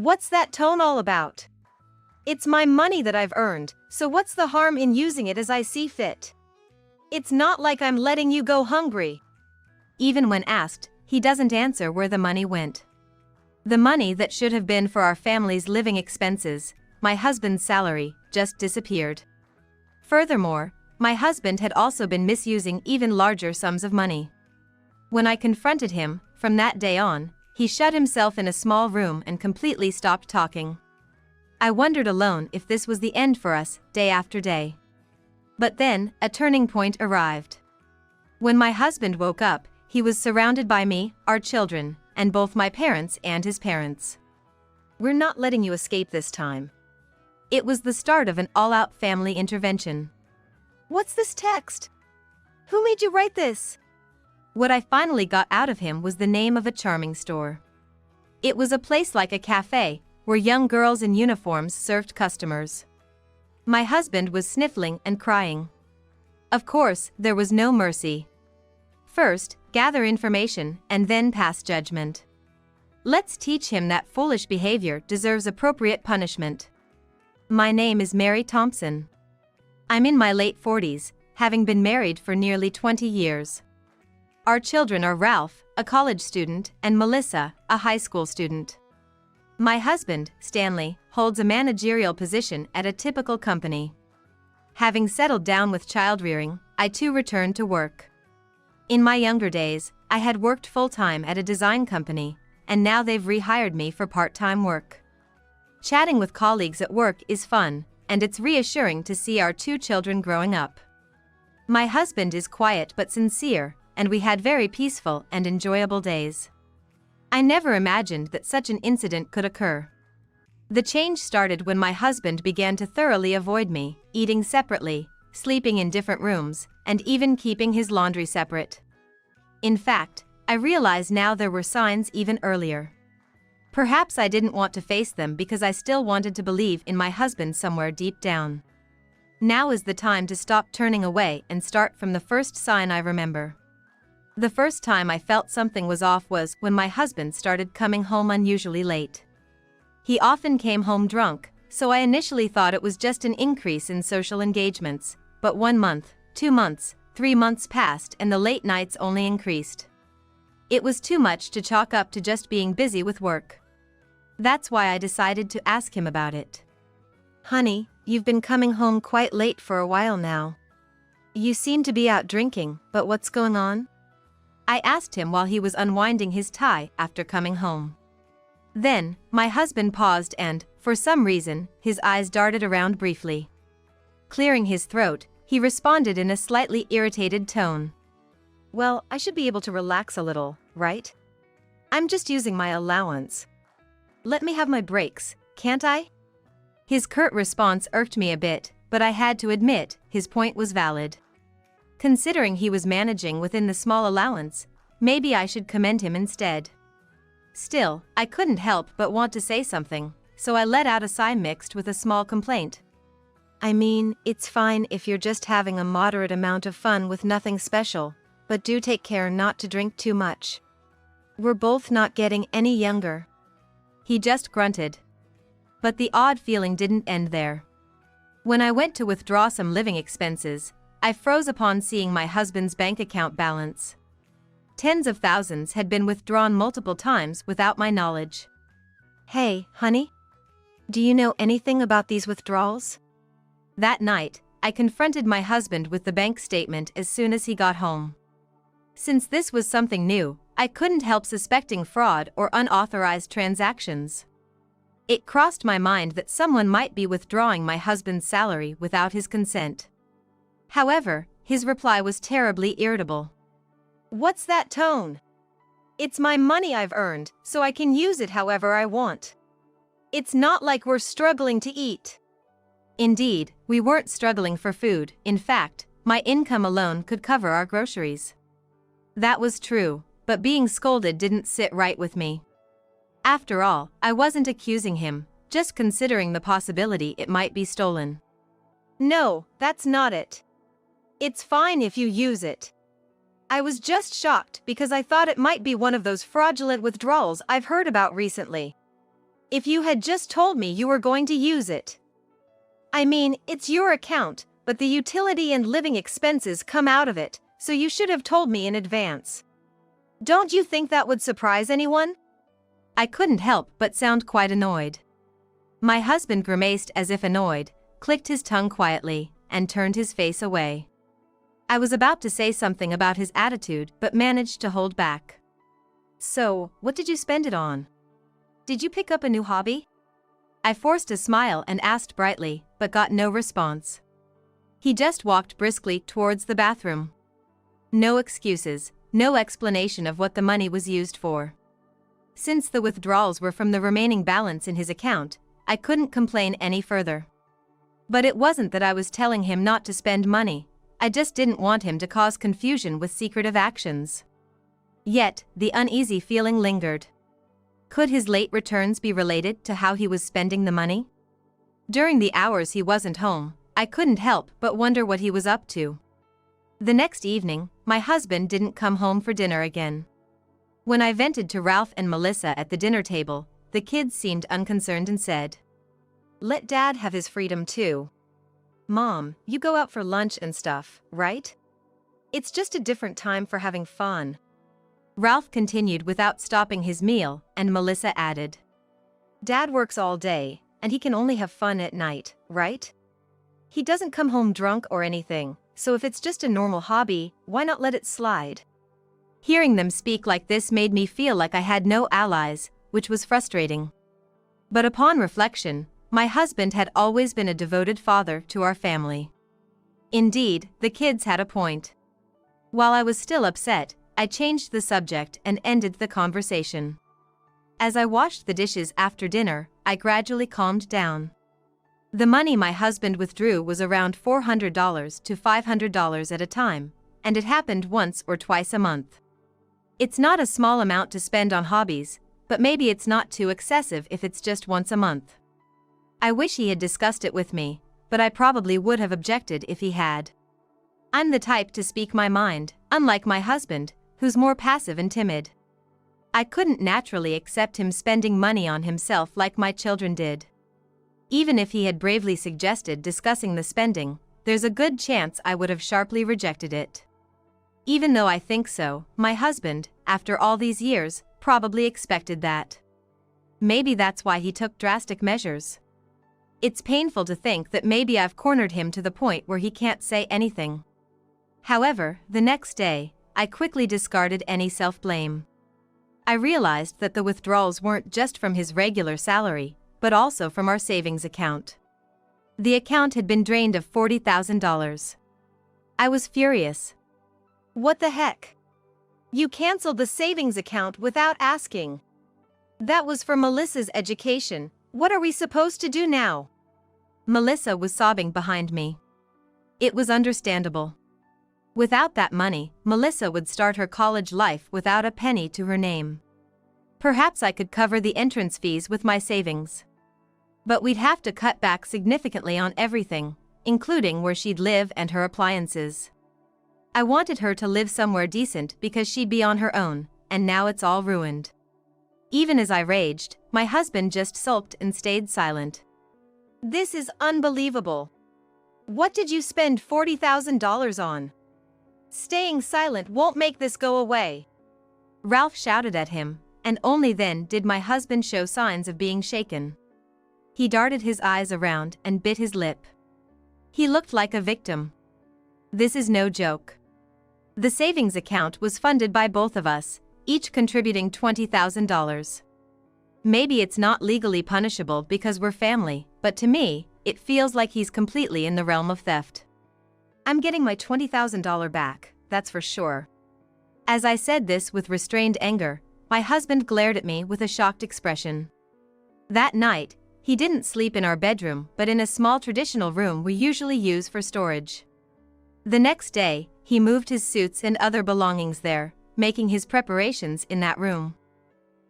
What's that tone all about? It's my money that I've earned, so what's the harm in using it as I see fit? It's not like I'm letting you go hungry. Even when asked, he doesn't answer where the money went. The money that should have been for our family's living expenses, my husband's salary, just disappeared. Furthermore, my husband had also been misusing even larger sums of money. When I confronted him, from that day on, he shut himself in a small room and completely stopped talking. I wondered alone if this was the end for us, day after day. But then, a turning point arrived. When my husband woke up, he was surrounded by me, our children, and both my parents and his parents. We're not letting you escape this time. It was the start of an all-out family intervention. What's this text? Who made you write this? What I finally got out of him was the name of a charming store. It was a place like a cafe, where young girls in uniforms served customers. My husband was sniffling and crying. Of course, there was no mercy. First, gather information and then pass judgment. Let's teach him that foolish behavior deserves appropriate punishment. My name is Mary Thompson. I'm in my late 40s, having been married for nearly 20 years. Our children are Ralph, a college student, and Melissa, a high school student. My husband, Stanley, holds a managerial position at a typical company. Having settled down with child-rearing, I too returned to work. In my younger days, I had worked full-time at a design company, and now they've rehired me for part-time work. Chatting with colleagues at work is fun, and it's reassuring to see our two children growing up. My husband is quiet but sincere, and we had very peaceful and enjoyable days. I never imagined that such an incident could occur. The change started when my husband began to thoroughly avoid me, eating separately, sleeping in different rooms, and even keeping his laundry separate. In fact, I realize now there were signs even earlier. Perhaps I didn't want to face them because I still wanted to believe in my husband somewhere deep down. Now is the time to stop turning away and start from the first sign I remember. The first time I felt something was off was when my husband started coming home unusually late. He often came home drunk, so I initially thought it was just an increase in social engagements, but 1 month, 2 months, 3 months passed and the late nights only increased. It was too much to chalk up to just being busy with work. That's why I decided to ask him about it. Honey, you've been coming home quite late for a while now. You seem to be out drinking, but what's going on? I asked him while he was unwinding his tie after coming home. Then, my husband paused and, for some reason, his eyes darted around briefly. Clearing his throat, he responded in a slightly irritated tone. Well, I should be able to relax a little, right? I'm just using my allowance. Let me have my breaks, can't I? His curt response irked me a bit, but I had to admit, his point was valid. Considering he was managing within the small allowance, maybe I should commend him instead. Still, I couldn't help but want to say something, so I let out a sigh mixed with a small complaint. I mean, it's fine if you're just having a moderate amount of fun with nothing special, but do take care not to drink too much. We're both not getting any younger. He just grunted. But the odd feeling didn't end there. When I went to withdraw some living expenses, I froze upon seeing my husband's bank account balance. Tens of thousands had been withdrawn multiple times without my knowledge. Hey, honey? Do you know anything about these withdrawals? That night, I confronted my husband with the bank statement as soon as he got home. Since this was something new, I couldn't help suspecting fraud or unauthorized transactions. It crossed my mind that someone might be withdrawing my husband's salary without his consent. However, his reply was terribly irritable. What's that tone? It's my money I've earned, so I can use it however I want. It's not like we're struggling to eat. Indeed, we weren't struggling for food. In fact, my income alone could cover our groceries. That was true, but being scolded didn't sit right with me. After all, I wasn't accusing him, just considering the possibility it might be stolen. No, that's not it. It's fine if you use it. I was just shocked because I thought it might be one of those fraudulent withdrawals I've heard about recently. If you had just told me you were going to use it. I mean, it's your account, but the utility and living expenses come out of it, so you should have told me in advance. Don't you think that would surprise anyone? I couldn't help but sound quite annoyed. My husband grimaced as if annoyed, clicked his tongue quietly, and turned his face away. I was about to say something about his attitude but managed to hold back. So, what did you spend it on? Did you pick up a new hobby? I forced a smile and asked brightly, but got no response. He just walked briskly towards the bathroom. No excuses, no explanation of what the money was used for. Since the withdrawals were from the remaining balance in his account, I couldn't complain any further. But it wasn't that I was telling him not to spend money, I just didn't want him to cause confusion with secretive actions. Yet, the uneasy feeling lingered. Could his late returns be related to how he was spending the money? During the hours he wasn't home, I couldn't help but wonder what he was up to. The next evening, my husband didn't come home for dinner again. When I vented to Ralph and Melissa at the dinner table, the kids seemed unconcerned and said, "Let Dad have his freedom too. Mom, you go out for lunch and stuff, right? It's just a different time for having fun." Ralph continued without stopping his meal, and Melissa added, "Dad works all day, and he can only have fun at night, right? He doesn't come home drunk or anything, so if it's just a normal hobby, why not let it slide?" Hearing them speak like this made me feel like I had no allies, which was frustrating. But upon reflection, my husband had always been a devoted father to our family. Indeed, the kids had a point. While I was still upset, I changed the subject and ended the conversation. As I washed the dishes after dinner, I gradually calmed down. The money my husband withdrew was around $400 to $500 at a time, and it happened once or twice a month. It's not a small amount to spend on hobbies, but maybe it's not too excessive if it's just once a month. I wish he had discussed it with me, but I probably would have objected if he had. I'm the type to speak my mind, unlike my husband, who's more passive and timid. I couldn't naturally accept him spending money on himself like my children did. Even if he had bravely suggested discussing the spending, there's a good chance I would have sharply rejected it. Even though I think so, my husband, after all these years, probably expected that. Maybe that's why he took drastic measures. It's painful to think that maybe I've cornered him to the point where he can't say anything. However, the next day, I quickly discarded any self-blame. I realized that the withdrawals weren't just from his regular salary, but also from our savings account. The account had been drained of $40,000. I was furious. What the heck? You canceled the savings account without asking. That was for Melissa's education. What are we supposed to do now? Melissa was sobbing behind me. It was understandable. Without that money, Melissa would start her college life without a penny to her name. Perhaps I could cover the entrance fees with my savings. But we'd have to cut back significantly on everything, including where she'd live and her appliances. I wanted her to live somewhere decent because she'd be on her own, and now it's all ruined. Even as I raged, my husband just sulked and stayed silent. This is unbelievable. What did you spend $40,000 on? Staying silent won't make this go away. Ralph shouted at him, and only then did my husband show signs of being shaken. He darted his eyes around and bit his lip. He looked like a victim. This is no joke. The savings account was funded by both of us, each contributing $20,000. Maybe it's not legally punishable because we're family, but to me, it feels like he's completely in the realm of theft. I'm getting my $20,000 back, that's for sure. As I said this with restrained anger, my husband glared at me with a shocked expression. That night, he didn't sleep in our bedroom but in a small traditional room we usually use for storage. The next day, he moved his suits and other belongings there, making his preparations in that room.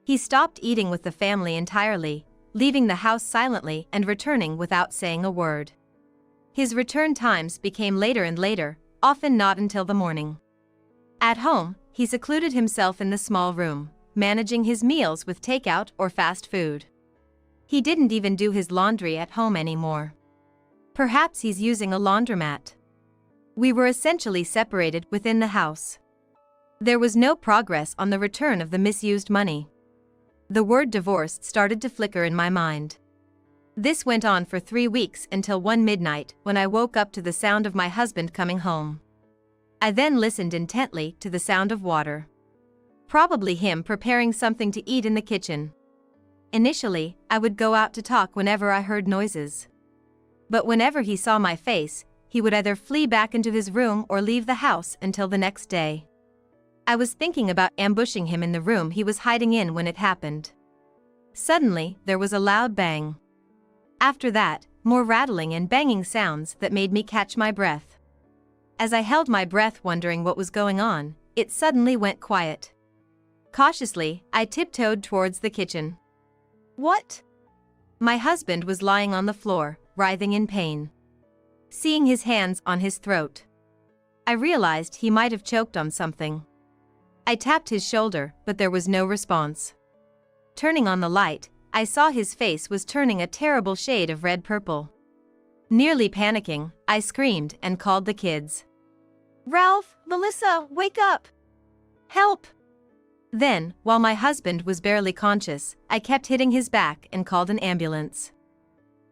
He stopped eating with the family entirely, leaving the house silently and returning without saying a word. His return times became later and later, often not until the morning. At home, he secluded himself in the small room, managing his meals with takeout or fast food. He didn't even do his laundry at home anymore. Perhaps he's using a laundromat. We were essentially separated within the house. There was no progress on the return of the misused money. The word divorce started to flicker in my mind. This went on for 3 weeks until one midnight when I woke up to the sound of my husband coming home. I then listened intently to the sound of water. Probably him preparing something to eat in the kitchen. Initially, I would go out to talk whenever I heard noises. But whenever he saw my face, he would either flee back into his room or leave the house until the next day. I was thinking about ambushing him in the room he was hiding in when it happened. Suddenly, there was a loud bang. After that, more rattling and banging sounds that made me catch my breath. As I held my breath wondering what was going on, it suddenly went quiet. Cautiously, I tiptoed towards the kitchen. What? My husband was lying on the floor, writhing in pain. Seeing his hands on his throat, I realized he might have choked on something. I tapped his shoulder, but there was no response. Turning on the light, I saw his face was turning a terrible shade of red-purple. Nearly panicking, I screamed and called the kids. Ralph, Melissa, wake up! Help! Then, while my husband was barely conscious, I kept hitting his back and called an ambulance.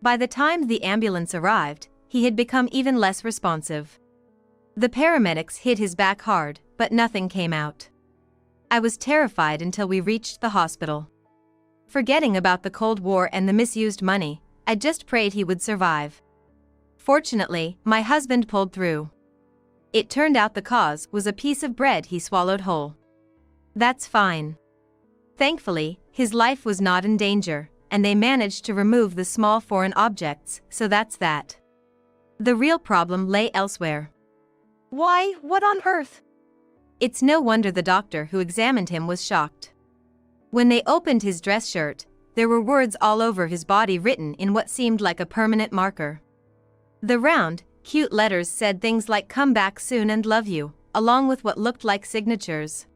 By the time the ambulance arrived, he had become even less responsive. The paramedics hit his back hard, but nothing came out. I was terrified until we reached the hospital. Forgetting about the Cold War and the misused money, I just prayed he would survive. Fortunately, my husband pulled through. It turned out the cause was a piece of bread he swallowed whole. That's fine. Thankfully, his life was not in danger, and they managed to remove the small foreign objects, so that's that. The real problem lay elsewhere. Why, what on earth? It's no wonder the doctor who examined him was shocked. When they opened his dress shirt, there were words all over his body written in what seemed like a permanent marker. The round, cute letters said things like "come back soon" and "love you," along with what looked like signatures.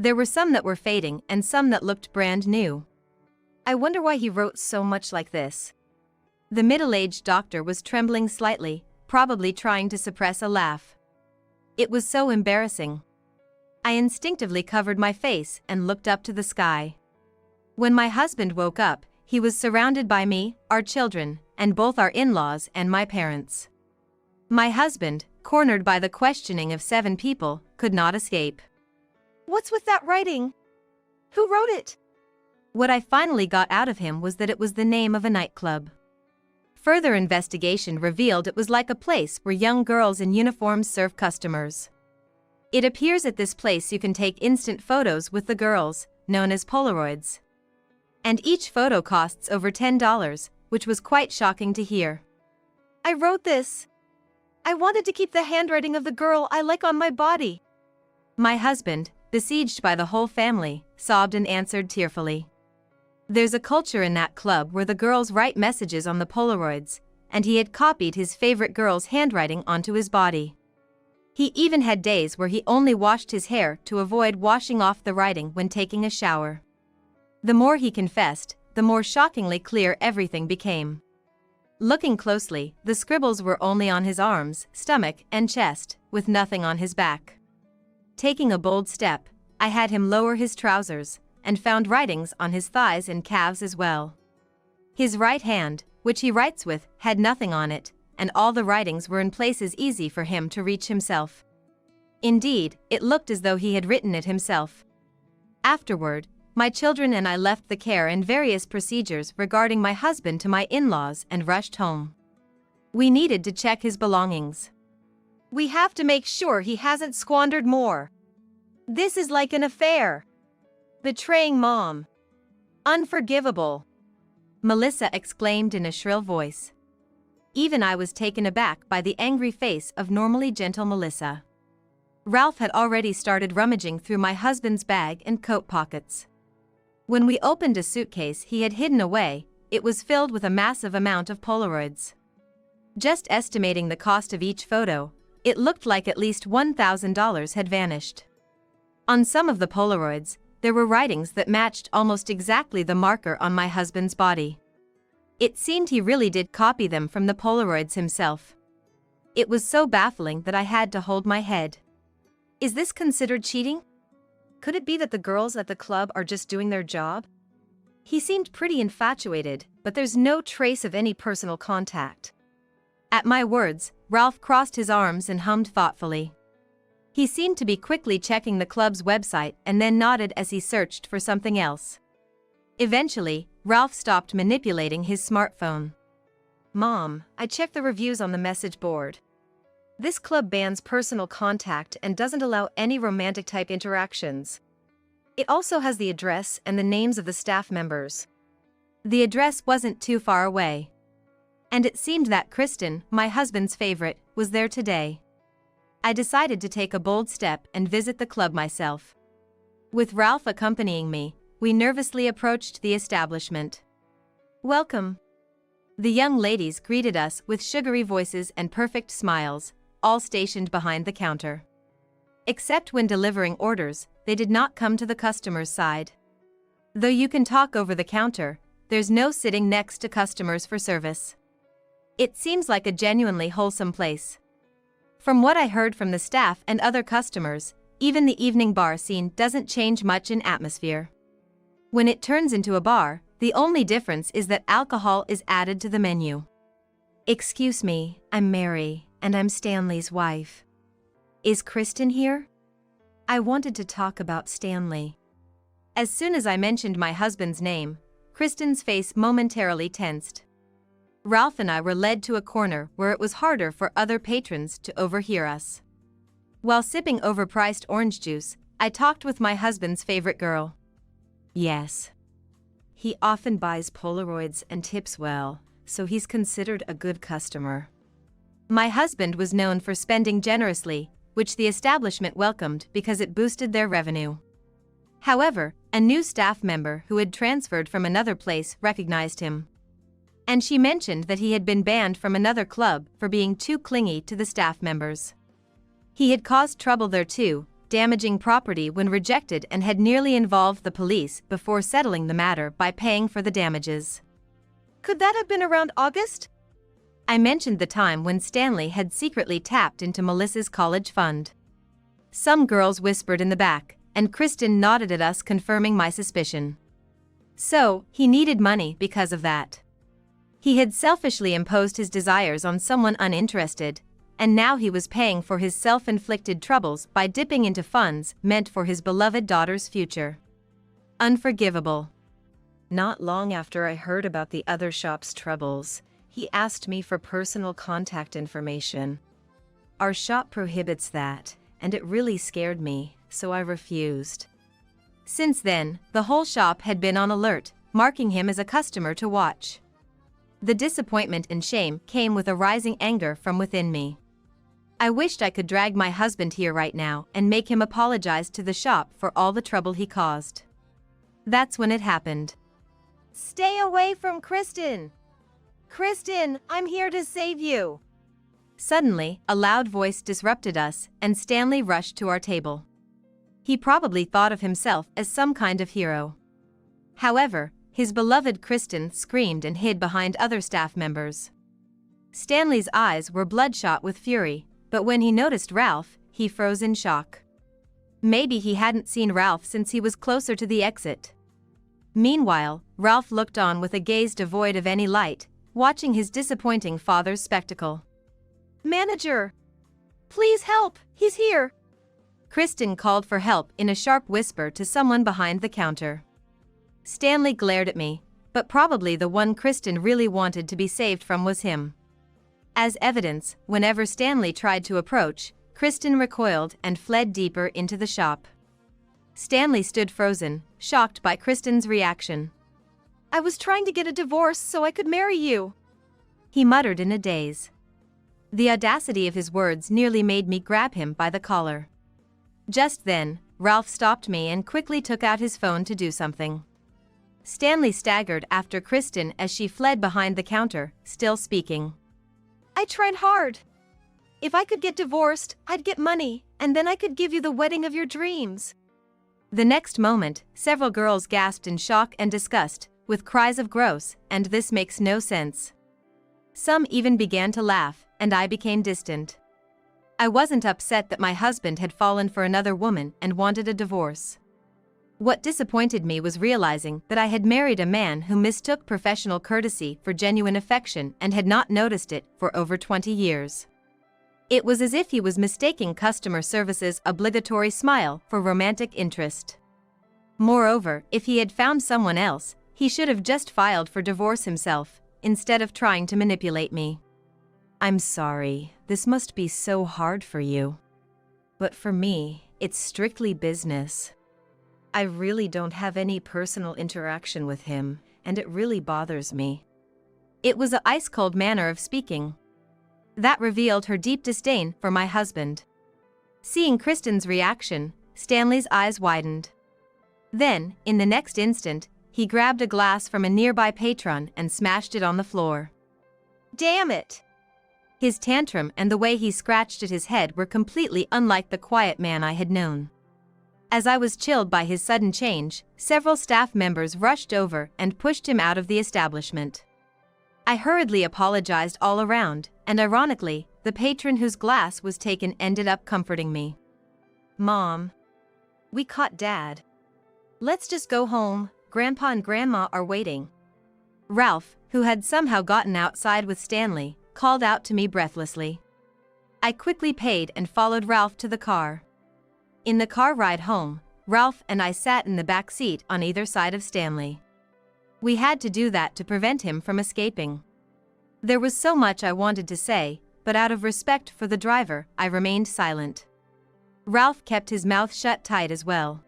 There were some that were fading and some that looked brand new. I wonder why he wrote so much like this. The middle-aged doctor was trembling slightly, probably trying to suppress a laugh. It was so embarrassing. I instinctively covered my face and looked up to the sky. When my husband woke up, he was surrounded by me, our children, and both our in-laws and my parents. My husband, cornered by the questioning of 7 people, could not escape. What's with that writing? Who wrote it? What I finally got out of him was that it was the name of a nightclub. Further investigation revealed it was like a place where young girls in uniforms serve customers. It appears at this place you can take instant photos with the girls, known as Polaroids. And each photo costs over $10, which was quite shocking to hear. I wrote this. I wanted to keep the handwriting of the girl I like on my body. My husband, besieged by the whole family, sobbed and answered tearfully. There's a culture in that club where the girls write messages on the Polaroids, and he had copied his favorite girl's handwriting onto his body. He even had days where he only washed his hair to avoid washing off the writing when taking a shower. The more he confessed, the more shockingly clear everything became. Looking closely, the scribbles were only on his arms, stomach, and chest, with nothing on his back. Taking a bold step, I had him lower his trousers, and found writings on his thighs and calves as well. His right hand, which he writes with, had nothing on it, and all the writings were in places easy for him to reach himself. Indeed, it looked as though he had written it himself. Afterward, my children and I left the care and various procedures regarding my husband to my in-laws and rushed home. We needed to check his belongings. We have to make sure he hasn't squandered more. This is like an affair. Betraying Mom. Unforgivable. Melissa exclaimed in a shrill voice. Even I was taken aback by the angry face of normally gentle Melissa. Ralph had already started rummaging through my husband's bag and coat pockets. When we opened a suitcase he had hidden away, it was filled with a massive amount of Polaroids. Just estimating the cost of each photo, it looked like at least $1,000 had vanished. On some of the Polaroids, there were writings that matched almost exactly the marker on my husband's body. It seemed he really did copy them from the Polaroids himself. It was so baffling that I had to hold my head. Is this considered cheating? Could it be that the girls at the club are just doing their job? He seemed pretty infatuated, but there's no trace of any personal contact. At my words, Ralph crossed his arms and hummed thoughtfully. He seemed to be quickly checking the club's website and then nodded as he searched for something else. Eventually, Ralph stopped manipulating his smartphone. Mom, I checked the reviews on the message board. This club bans personal contact and doesn't allow any romantic-type interactions. It also has the address and the names of the staff members. The address wasn't too far away. And it seemed that Kristen, my husband's favorite, was there today. I decided to take a bold step and visit the club myself. With Ralph accompanying me, we nervously approached the establishment. Welcome. The young ladies greeted us with sugary voices and perfect smiles, all stationed behind the counter. Except when delivering orders, they did not come to the customer's side. Though you can talk over the counter, there's no sitting next to customers for service. It seems like a genuinely wholesome place. From what I heard from the staff and other customers, even the evening bar scene doesn't change much in atmosphere. When it turns into a bar, the only difference is that alcohol is added to the menu. Excuse me, I'm Mary, and I'm Stanley's wife. Is Kristen here? I wanted to talk about Stanley. As soon as I mentioned my husband's name, Kristen's face momentarily tensed. Ralph and I were led to a corner where it was harder for other patrons to overhear us. While sipping overpriced orange juice, I talked with my husband's favorite girl. Yes. He often buys Polaroids and tips well, so he's considered a good customer. My husband was known for spending generously, which the establishment welcomed because it boosted their revenue. However, a new staff member who had transferred from another place recognized him. And she mentioned that he had been banned from another club for being too clingy to the staff members. He had caused trouble there too, damaging property when rejected, and had nearly involved the police before settling the matter by paying for the damages. Could that have been around August? I mentioned the time when Stanley had secretly tapped into Melissa's college fund. Some girls whispered in the back, and Kristen nodded at us, confirming my suspicion. So, he needed money because of that. He had selfishly imposed his desires on someone uninterested, and now he was paying for his self-inflicted troubles by dipping into funds meant for his beloved daughter's future. Unforgivable. Not long after I heard about the other shop's troubles, he asked me for personal contact information. Our shop prohibits that, and it really scared me, so I refused. Since then, the whole shop had been on alert, marking him as a customer to watch. The disappointment and shame came with a rising anger from within me. I wished I could drag my husband here right now and make him apologize to the shop for all the trouble he caused. That's when it happened. Stay away from Kristen! Kristen, I'm here to save you! Suddenly, a loud voice disrupted us, and Stanley rushed to our table. He probably thought of himself as some kind of hero. However, his beloved Kristen screamed and hid behind other staff members. Stanley's eyes were bloodshot with fury, but when he noticed Ralph, he froze in shock. Maybe he hadn't seen Ralph since he was closer to the exit. Meanwhile, Ralph looked on with a gaze devoid of any light, watching his disappointing father's spectacle. Manager! Please help, he's here! Kristen called for help in a sharp whisper to someone behind the counter. Stanley glared at me, but probably the one Kristen really wanted to be saved from was him. As evidence, whenever Stanley tried to approach, Kristen recoiled and fled deeper into the shop. Stanley stood frozen, shocked by Kristen's reaction. I was trying to get a divorce so I could marry you, he muttered in a daze. The audacity of his words nearly made me grab him by the collar. Just then, Ralph stopped me and quickly took out his phone to do something. Stanley staggered after Kristen as she fled behind the counter, still speaking. I tried hard. If I could get divorced, I'd get money, and then I could give you the wedding of your dreams. The next moment, several girls gasped in shock and disgust, with cries of gross, and this makes no sense. Some even began to laugh, and I became distant. I wasn't upset that my husband had fallen for another woman and wanted a divorce. What disappointed me was realizing that I had married a man who mistook professional courtesy for genuine affection and had not noticed it for over 20 years. It was as if he was mistaking customer service's obligatory smile for romantic interest. Moreover, if he had found someone else, he should have just filed for divorce himself, instead of trying to manipulate me. I'm sorry, this must be so hard for you. But for me, it's strictly business. I really don't have any personal interaction with him, and it really bothers me. It was an ice-cold manner of speaking. That revealed her deep disdain for my husband. Seeing Kristen's reaction, Stanley's eyes widened. Then, in the next instant, he grabbed a glass from a nearby patron and smashed it on the floor. Damn it! His tantrum and the way he scratched at his head were completely unlike the quiet man I had known. As I was chilled by his sudden change, several staff members rushed over and pushed him out of the establishment. I hurriedly apologized all around, and ironically, the patron whose glass was taken ended up comforting me. Mom, we caught Dad. Let's just go home, Grandpa and Grandma are waiting. Ralph, who had somehow gotten outside with Stanley, called out to me breathlessly. I quickly paid and followed Ralph to the car. In the car ride home, Ralph and I sat in the back seat on either side of Stanley. We had to do that to prevent him from escaping. There was so much I wanted to say, but out of respect for the driver, I remained silent. Ralph kept his mouth shut tight as well.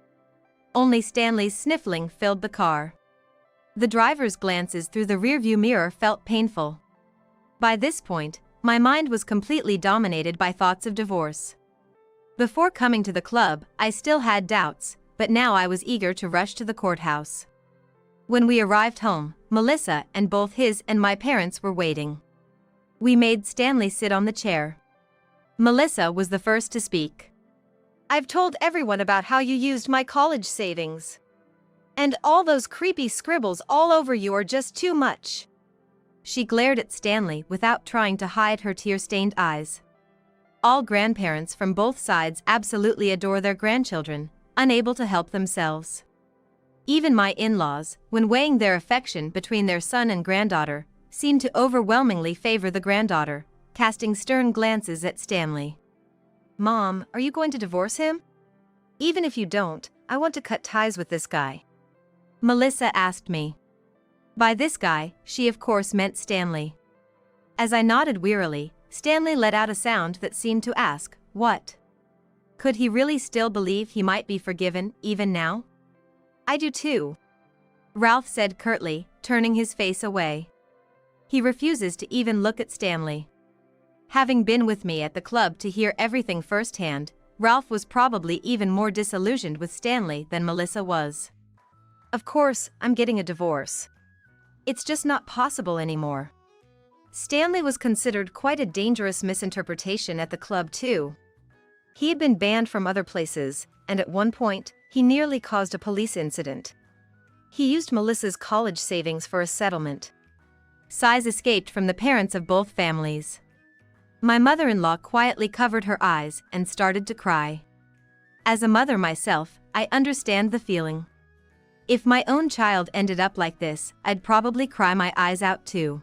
Only Stanley's sniffling filled the car. The driver's glances through the rearview mirror felt painful. By this point, my mind was completely dominated by thoughts of divorce. Before coming to the club, I still had doubts, but now I was eager to rush to the courthouse. When we arrived home, Melissa and both his and my parents were waiting. We made Stanley sit on the chair. Melissa was the first to speak. I've told everyone about how you used my college savings. And all those creepy scribbles all over you are just too much. She glared at Stanley without trying to hide her tear-stained eyes. All grandparents from both sides absolutely adore their grandchildren, unable to help themselves. Even my in-laws, when weighing their affection between their son and granddaughter, seemed to overwhelmingly favor the granddaughter, casting stern glances at Stanley. Mom, are you going to divorce him? Even if you don't, I want to cut ties with this guy. Melissa asked me. By this guy, she of course meant Stanley. As I nodded wearily, Stanley let out a sound that seemed to ask, what? Could he really still believe he might be forgiven, even now? I do too. Ralph said curtly, turning his face away. He refuses to even look at Stanley. Having been with me at the club to hear everything firsthand, Ralph was probably even more disillusioned with Stanley than Melissa was. Of course, I'm getting a divorce. It's just not possible anymore. Stanley was considered quite a dangerous misinterpretation at the club too. He had been banned from other places, and at one point, he nearly caused a police incident. He used Melissa's college savings for a settlement. Sighs escaped from the parents of both families. My mother-in-law quietly covered her eyes and started to cry. As a mother myself, I understand the feeling. If my own child ended up like this, I'd probably cry my eyes out too.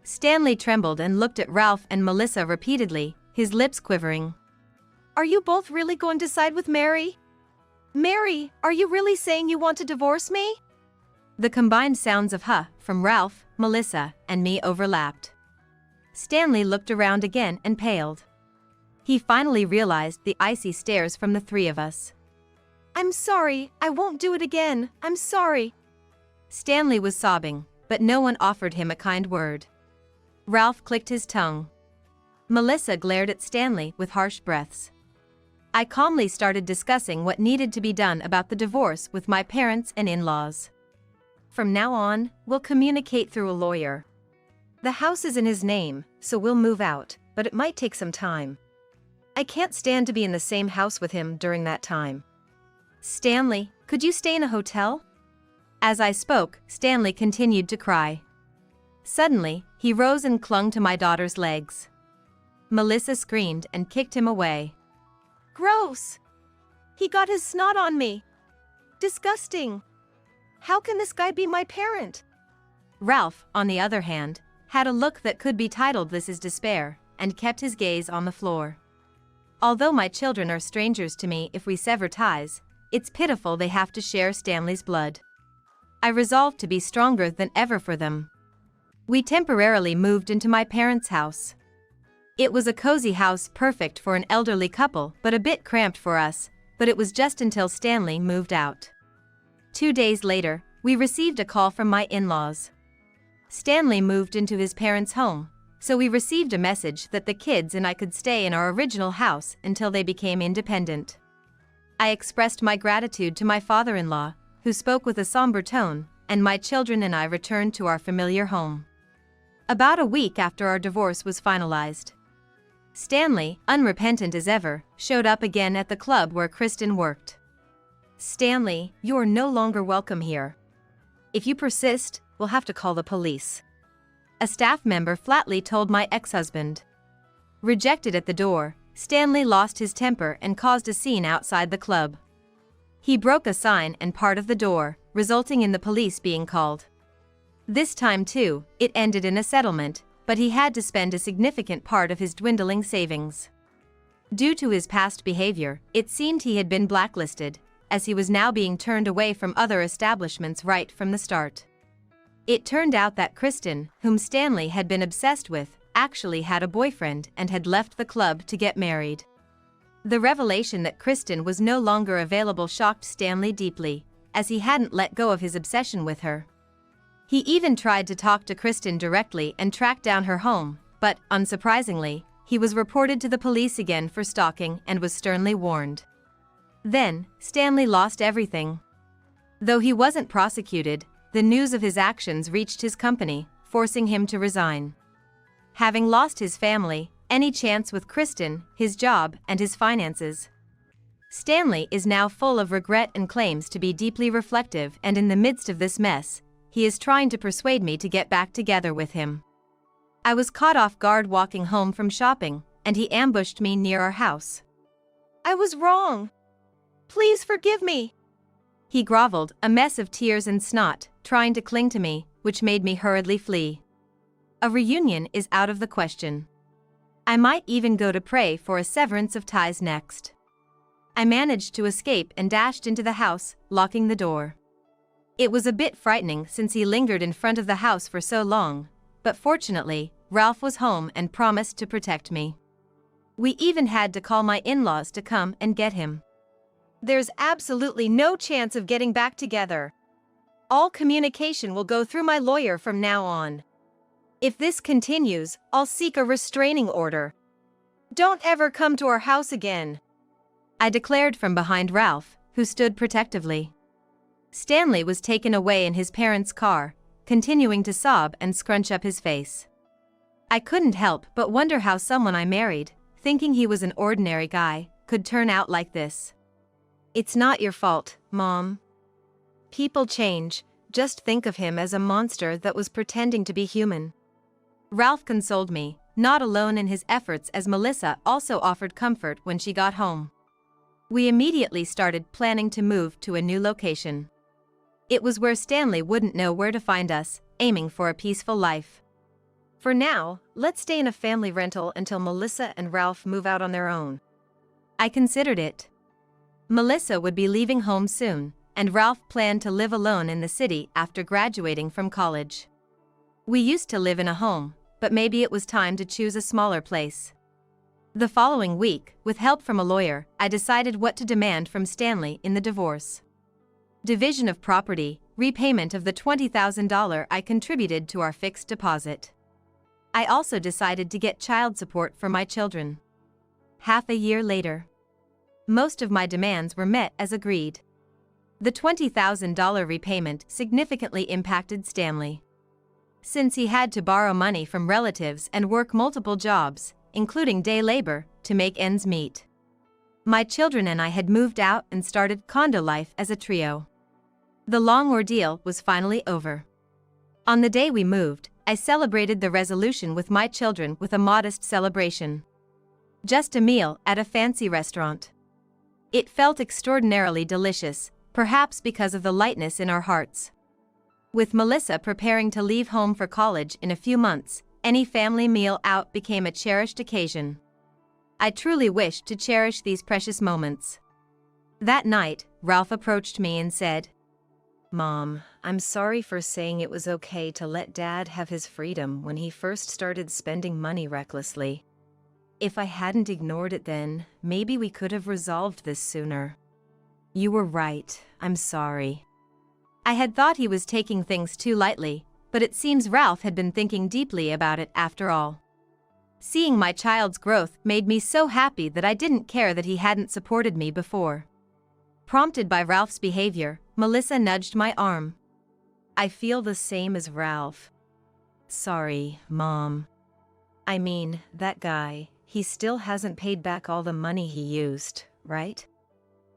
Stanley trembled and looked at Ralph and Melissa repeatedly, his lips quivering. Are you both really going to side with Mary? Mary, are you really saying you want to divorce me? The combined sounds of "huh" from Ralph, Melissa, and me overlapped. Stanley looked around again and paled. He finally realized the icy stares from the three of us. I'm sorry, I won't do it again, I'm sorry. Stanley was sobbing, but no one offered him a kind word. Ralph clicked his tongue. Melissa glared at Stanley with harsh breaths. I calmly started discussing what needed to be done about the divorce with my parents and in-laws. From now on, we'll communicate through a lawyer. The house is in his name, so we'll move out, but it might take some time. I can't stand to be in the same house with him during that time. Stanley, could you stay in a hotel? As I spoke, Stanley continued to cry. Suddenly, he rose and clung to my daughter's legs. Melissa screamed and kicked him away. Gross! He got his snot on me. Disgusting! How can this guy be my parent? Ralph, on the other hand, had a look that could be titled "This is despair," and kept his gaze on the floor. Although my children are strangers to me if we sever ties, it's pitiful they have to share Stanley's blood. I resolved to be stronger than ever for them. We temporarily moved into my parents' house. It was a cozy house perfect for an elderly couple but a bit cramped for us, but it was just until Stanley moved out. 2 days later, we received a call from my in-laws. Stanley moved into his parents' home, so we received a message that the kids and I could stay in our original house until they became independent. I expressed my gratitude to my father-in-law, who spoke with a somber tone, and my children and I returned to our familiar home. About a week after our divorce was finalized, Stanley, unrepentant as ever, showed up again at the club where Kristen worked. Stanley, you're no longer welcome here. If you persist, we'll have to call the police. A staff member flatly told my ex-husband. Rejected at the door, Stanley lost his temper and caused a scene outside the club. He broke a sign and part of the door, resulting in the police being called. This time too, it ended in a settlement, but he had to spend a significant part of his dwindling savings. Due to his past behavior, it seemed he had been blacklisted, as he was now being turned away from other establishments right from the start. It turned out that Kristen, whom Stanley had been obsessed with, actually had a boyfriend and had left the club to get married. The revelation that Kristen was no longer available shocked Stanley deeply, as he hadn't let go of his obsession with her. He even tried to talk to Kristen directly and track down her home, but, unsurprisingly, he was reported to the police again for stalking and was sternly warned. Then, Stanley lost everything. Though he wasn't prosecuted, the news of his actions reached his company, forcing him to resign. Having lost his family, any chance with Kristen, his job, and his finances, Stanley is now full of regret and claims to be deeply reflective, and in the midst of this mess, he is trying to persuade me to get back together with him. I was caught off guard walking home from shopping, and he ambushed me near our house. I was wrong. Please forgive me. He groveled, a mess of tears and snot, trying to cling to me, which made me hurriedly flee. A reunion is out of the question. I might even go to pray for a severance of ties next. I managed to escape and dashed into the house, locking the door. It was a bit frightening since he lingered in front of the house for so long, but fortunately, Ralph was home and promised to protect me. We even had to call my in-laws to come and get him. There's absolutely no chance of getting back together. All communication will go through my lawyer from now on. If this continues, I'll seek a restraining order. Don't ever come to our house again, I declared from behind Ralph, who stood protectively. Stanley was taken away in his parents' car, continuing to sob and scrunch up his face. I couldn't help but wonder how someone I married, thinking he was an ordinary guy, could turn out like this. It's not your fault, Mom. People change, just think of him as a monster that was pretending to be human. Ralph consoled me, not alone in his efforts, as Melissa also offered comfort when she got home. We immediately started planning to move to a new location. It was where Stanley wouldn't know where to find us, aiming for a peaceful life. For now, let's stay in a family rental until Melissa and Ralph move out on their own. I considered it. Melissa would be leaving home soon, and Ralph planned to live alone in the city after graduating from college. We used to live in a home, but maybe it was time to choose a smaller place. The following week, with help from a lawyer, I decided what to demand from Stanley in the divorce. Division of property, repayment of the $20,000 I contributed to our fixed deposit. I also decided to get child support for my children. Half a year later, most of my demands were met as agreed. The $20,000 repayment significantly impacted Stanley, since he had to borrow money from relatives and work multiple jobs, including day labor, to make ends meet. My children and I had moved out and started condo life as a trio. The long ordeal was finally over. On the day we moved, I celebrated the resolution with my children with a modest celebration. Just a meal at a fancy restaurant. It felt extraordinarily delicious, perhaps because of the lightness in our hearts. With Melissa preparing to leave home for college in a few months, any family meal out became a cherished occasion. I truly wished to cherish these precious moments. That night, Ralph approached me and said, "Mom, I'm sorry for saying it was okay to let Dad have his freedom when he first started spending money recklessly. If I hadn't ignored it then, maybe we could have resolved this sooner. You were right, I'm sorry." I had thought he was taking things too lightly, but it seems Ralph had been thinking deeply about it after all. Seeing my child's growth made me so happy that I didn't care that he hadn't supported me before. Prompted by Ralph's behavior, Melissa nudged my arm. "I feel the same as Ralph. Sorry, Mom. I mean, that guy, he still hasn't paid back all the money he used, right?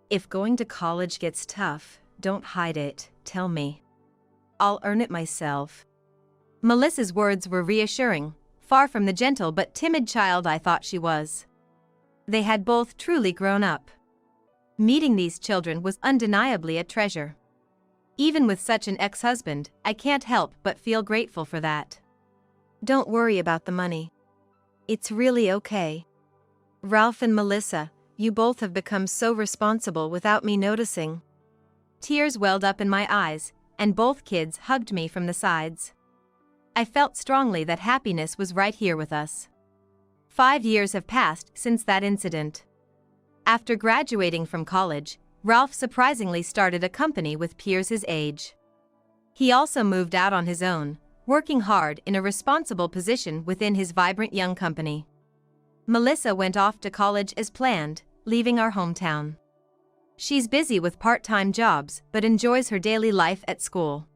If going to college gets tough, don't hide it, tell me. I'll earn it myself." Melissa's words were reassuring, far from the gentle but timid child I thought she was. They had both truly grown up. Meeting these children was undeniably a treasure. Even with such an ex-husband, I can't help but feel grateful for that. "Don't worry about the money. It's really okay. Ralph and Melissa, you both have become so responsible without me noticing." Tears welled up in my eyes, and both kids hugged me from the sides. I felt strongly that happiness was right here with us. 5 years have passed since that incident. After graduating from college, Ralph surprisingly started a company with peers his age. He also moved out on his own, working hard in a responsible position within his vibrant young company. Melissa went off to college as planned, leaving our hometown. She's busy with part-time jobs but enjoys her daily life at school.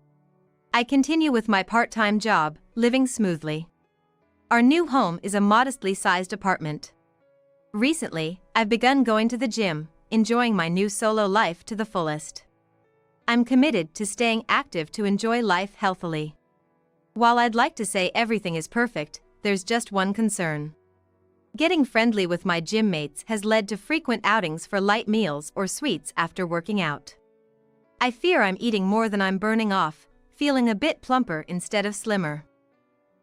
I continue with my part-time job, living smoothly. Our new home is a modestly sized apartment. Recently, I've begun going to the gym, enjoying my new solo life to the fullest. I'm committed to staying active to enjoy life healthily. While I'd like to say everything is perfect, there's just one concern. Getting friendly with my gym mates has led to frequent outings for light meals or sweets after working out. I fear I'm eating more than I'm burning off, feeling a bit plumper instead of slimmer.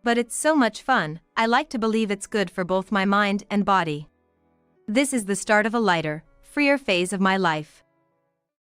But it's so much fun, I like to believe it's good for both my mind and body. This is the start of a lighter, freer phase of my life.